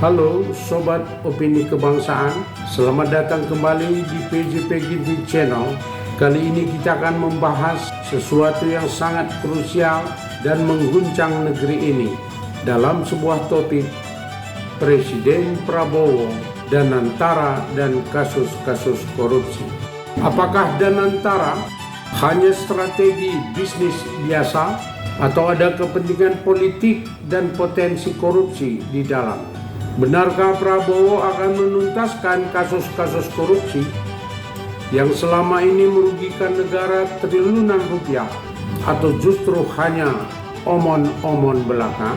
Halo Sobat Opini Kebangsaan, selamat datang kembali di PJP Ginting Channel. Kali ini kita akan membahas sesuatu yang sangat krusial dan mengguncang negeri ini dalam sebuah topik Presiden Prabowo, Danantara dan kasus-kasus korupsi. Apakah Danantara hanya strategi bisnis biasa atau ada kepentingan politik dan potensi korupsi di dalamnya? Benarkah Prabowo akan menuntaskan kasus-kasus korupsi yang selama ini merugikan negara triliunan rupiah atau justru hanya omon-omon belaka?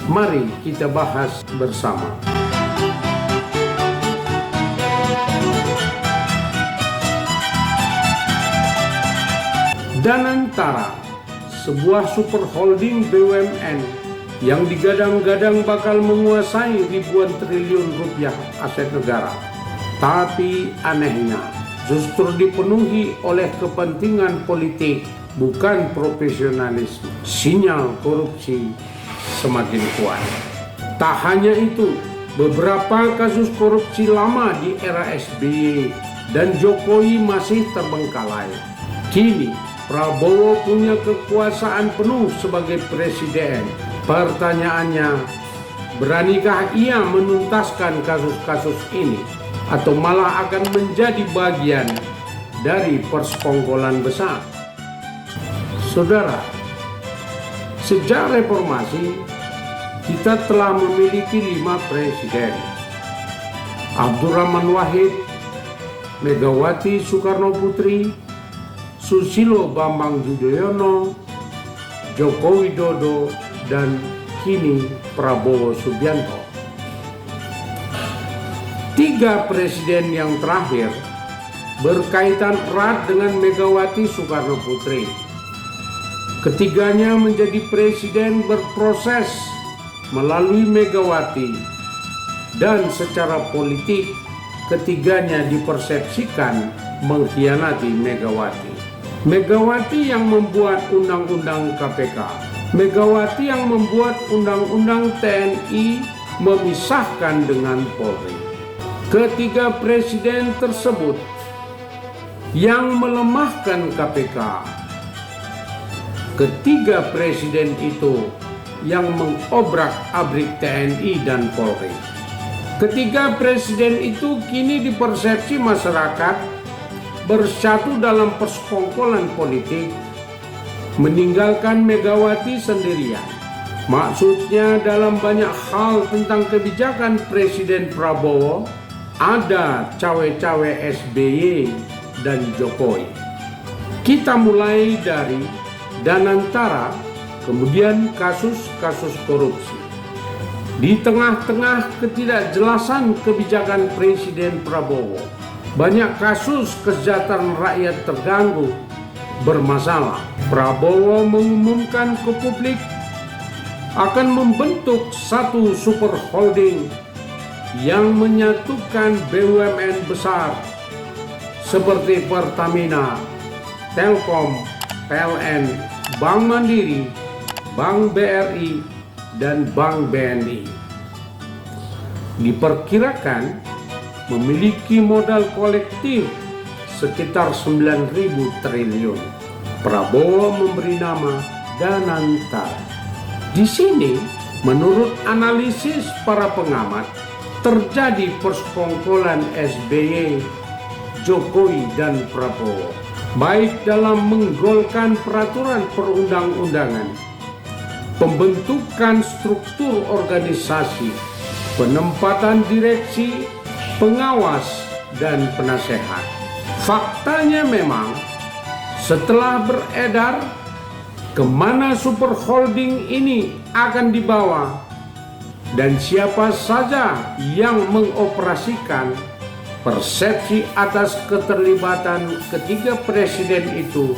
Mari kita bahas bersama. Danantara, sebuah super holding BUMN yang digadang-gadang bakal menguasai ribuan triliun rupiah aset negara. Tapi anehnya, justru dipenuhi oleh kepentingan politik, bukan profesionalisme. Sinyal korupsi semakin kuat. Tak hanya itu, beberapa kasus korupsi lama di era SBY dan Jokowi masih terbengkalai. Kini, Prabowo punya kekuasaan penuh sebagai presiden. Pertanyaannya, beranikah ia menuntaskan kasus-kasus ini atau malah akan menjadi bagian dari persekongkolan besar? Saudara, sejak reformasi kita telah memiliki 5 presiden: Abdurrahman Wahid, Megawati Soekarno Putri, Susilo Bambang Yudhoyono, Joko Widodo, dan kini Prabowo Subianto. 3 presiden yang terakhir berkaitan erat dengan Megawati Soekarno Putri. Ketiganya menjadi presiden berproses melalui Megawati, dan secara politik ketiganya dipersepsikan mengkhianati Megawati. Megawati yang membuat undang-undang KPK, Megawati yang membuat undang-undang TNI memisahkan dengan Polri. Ketiga presiden tersebut yang melemahkan KPK. Ketiga presiden itu yang mengobrak-abrik TNI dan Polri. Ketiga presiden itu kini dipersepsi masyarakat bersatu dalam persekongkolan politik, meninggalkan Megawati sendirian. Maksudnya dalam banyak hal tentang kebijakan Presiden Prabowo ada cawe-cawe SBY dan Jokowi. Kita mulai dari Danantara, kemudian kasus-kasus korupsi. Di tengah-tengah ketidakjelasan kebijakan Presiden Prabowo, banyak kasus kesejahteraan rakyat terganggu, bermasalah. Prabowo mengumumkan ke publik akan membentuk satu super holding yang menyatukan BUMN besar seperti Pertamina, Telkom, PLN, Bank Mandiri, Bank BRI, dan Bank BNI. Diperkirakan memiliki modal kolektif sekitar 9.000 triliun. Prabowo memberi nama Danantara. Di sini, menurut analisis para pengamat, terjadi persekongkolan SBY, Jokowi, dan Prabowo, baik dalam menggolkan peraturan perundang-undangan, pembentukan struktur organisasi, penempatan direksi, pengawas, dan penasehat. Faktanya memang setelah beredar kemana super holding ini akan dibawa dan siapa saja yang mengoperasikan, persepsi atas keterlibatan ketiga presiden itu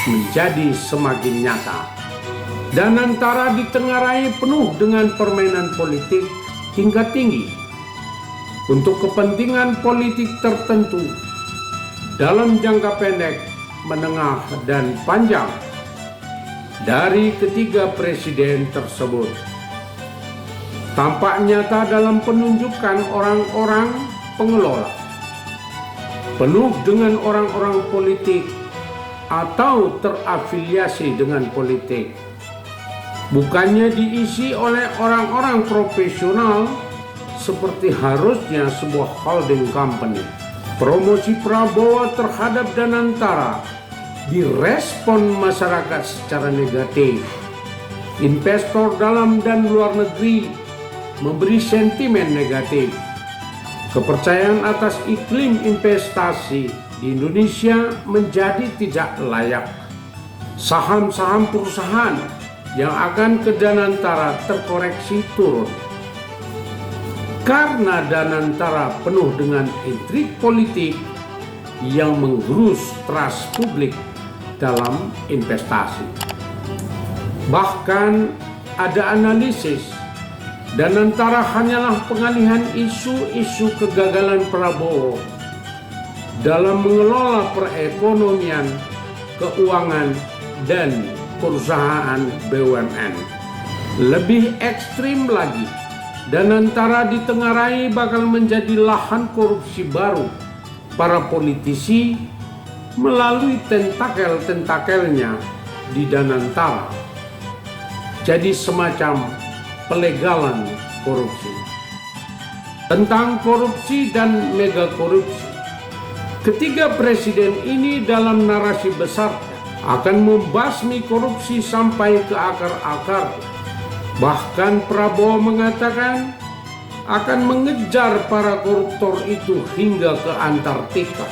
menjadi semakin nyata. Danantara ditengarai penuh dengan permainan politik tingkat tinggi untuk kepentingan politik tertentu dalam jangka pendek, menengah, dan panjang. Dari ketiga presiden tersebut, tampak nyata dalam penunjukan orang-orang pengelola, penuh dengan orang-orang politik atau terafiliasi dengan politik, bukannya diisi oleh orang-orang profesional seperti harusnya sebuah holding company. Promosi Prabowo terhadap Danantara direspon masyarakat secara negatif. Investor dalam dan luar negeri memberi sentimen negatif. Kepercayaan atas iklim investasi di Indonesia menjadi tidak layak. Saham-saham perusahaan yang akan ke Danantara terkoreksi turun. Karena Danantara penuh dengan intrik politik yang menggerus trust publik dalam investasi. Bahkan ada analisis Danantara hanyalah pengalihan isu-isu kegagalan Prabowo dalam mengelola perekonomian, keuangan, dan perusahaan BUMN. Lebih ekstrim lagi, Danantara ditengarai bakal menjadi lahan korupsi baru para politisi melalui tentakel-tentakelnya di Danantara. Jadi semacam pelegalan korupsi. Tentang korupsi dan mega korupsi, ketiga presiden ini dalam narasi besarnya akan membasmi korupsi sampai ke akar-akar. Bahkan Prabowo mengatakan akan mengejar para koruptor itu hingga ke Antartika.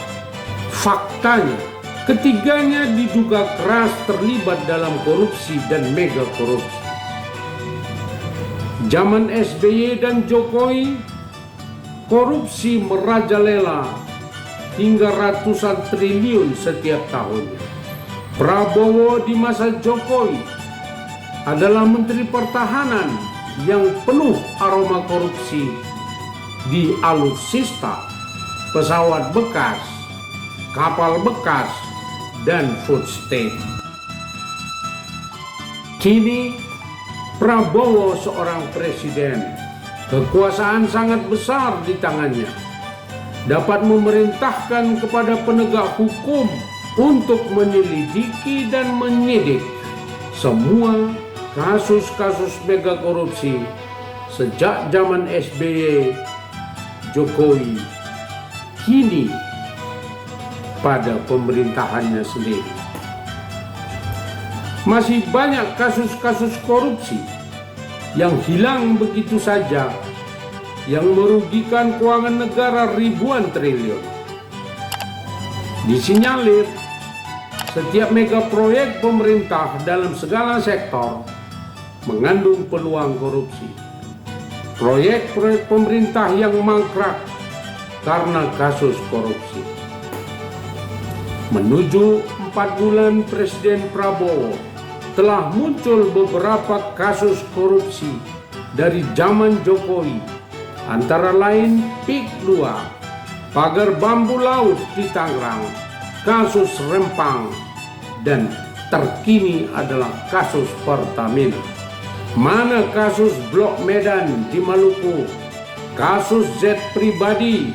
Faktanya, ketiganya diduga keras terlibat dalam korupsi dan mega korupsi. Zaman SBY dan Jokowi, korupsi merajalela hingga ratusan triliun setiap tahunnya. Prabowo di masa Jokowi adalah Menteri Pertahanan yang penuh aroma korupsi di alutsista, pesawat bekas, kapal bekas, dan food stamp. Kini Prabowo seorang presiden, kekuasaan sangat besar di tangannya, dapat memerintahkan kepada penegak hukum untuk menyelidiki dan menyidik semua kasus-kasus mega korupsi sejak zaman SBY, Jokowi, kini pada pemerintahannya sendiri. Masih banyak kasus-kasus korupsi yang hilang begitu saja, yang merugikan keuangan negara ribuan triliun. Disinyalir setiap mega proyek pemerintah dalam segala sektor mengandung peluang korupsi. Proyek-proyek pemerintah yang mangkrak karena kasus korupsi. Menuju 4 bulan Presiden Prabowo, telah muncul beberapa kasus korupsi dari zaman Jokowi, antara lain PIK 2, pagar bambu laut di Tangerang, kasus Rempang, dan terkini adalah kasus Pertamina. Mana kasus Blok Medan di Maluku, kasus jet pribadi,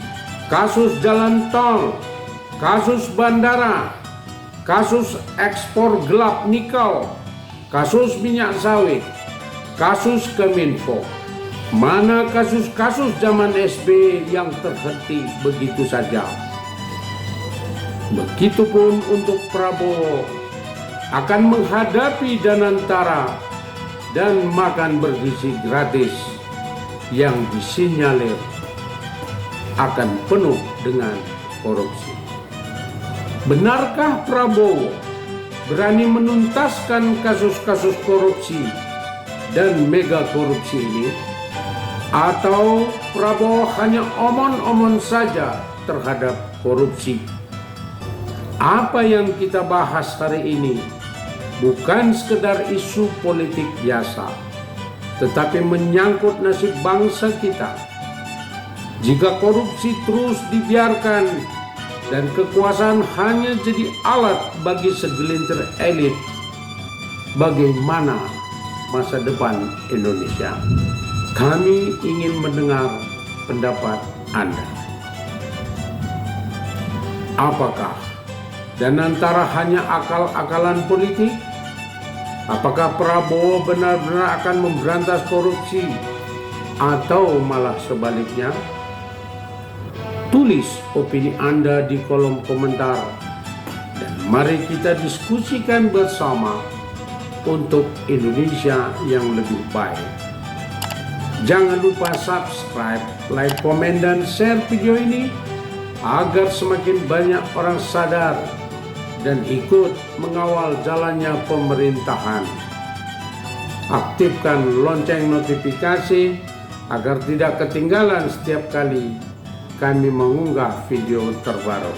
kasus jalan tol, kasus bandara, kasus ekspor gelap nikel, kasus minyak sawit, kasus Keminfo. Mana kasus-kasus zaman SBY yang terhenti begitu saja. Begitupun untuk Prabowo, akan menghadapi Danantara dan makan bergizi gratis yang disinyalir akan penuh dengan korupsi. Benarkah Prabowo berani menuntaskan kasus-kasus korupsi dan mega korupsi ini? Atau Prabowo hanya omon-omon saja terhadap korupsi? Apa yang kita bahas hari ini bukan sekedar isu politik biasa, tetapi menyangkut nasib bangsa kita. Jika korupsi terus dibiarkan dan kekuasaan hanya jadi alat bagi segelintir elit, bagaimana masa depan Indonesia? Kami ingin mendengar pendapat Anda. Apakah dan antara hanya akal-akalan politik? Apakah Prabowo benar-benar akan memberantas korupsi atau malah sebaliknya? Tulis opini Anda di kolom komentar dan mari kita diskusikan bersama untuk Indonesia yang lebih baik. Jangan lupa subscribe, like, komen, dan share video ini agar semakin banyak orang sadar dan ikut mengawal jalannya pemerintahan. Aktifkan lonceng notifikasi agar tidak ketinggalan setiap kali kami mengunggah video terbaru.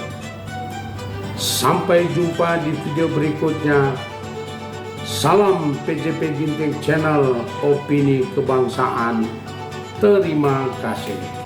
Sampai jumpa di video berikutnya. Salam PJP Ginting Channel Opini Kebangsaan. Terima kasih.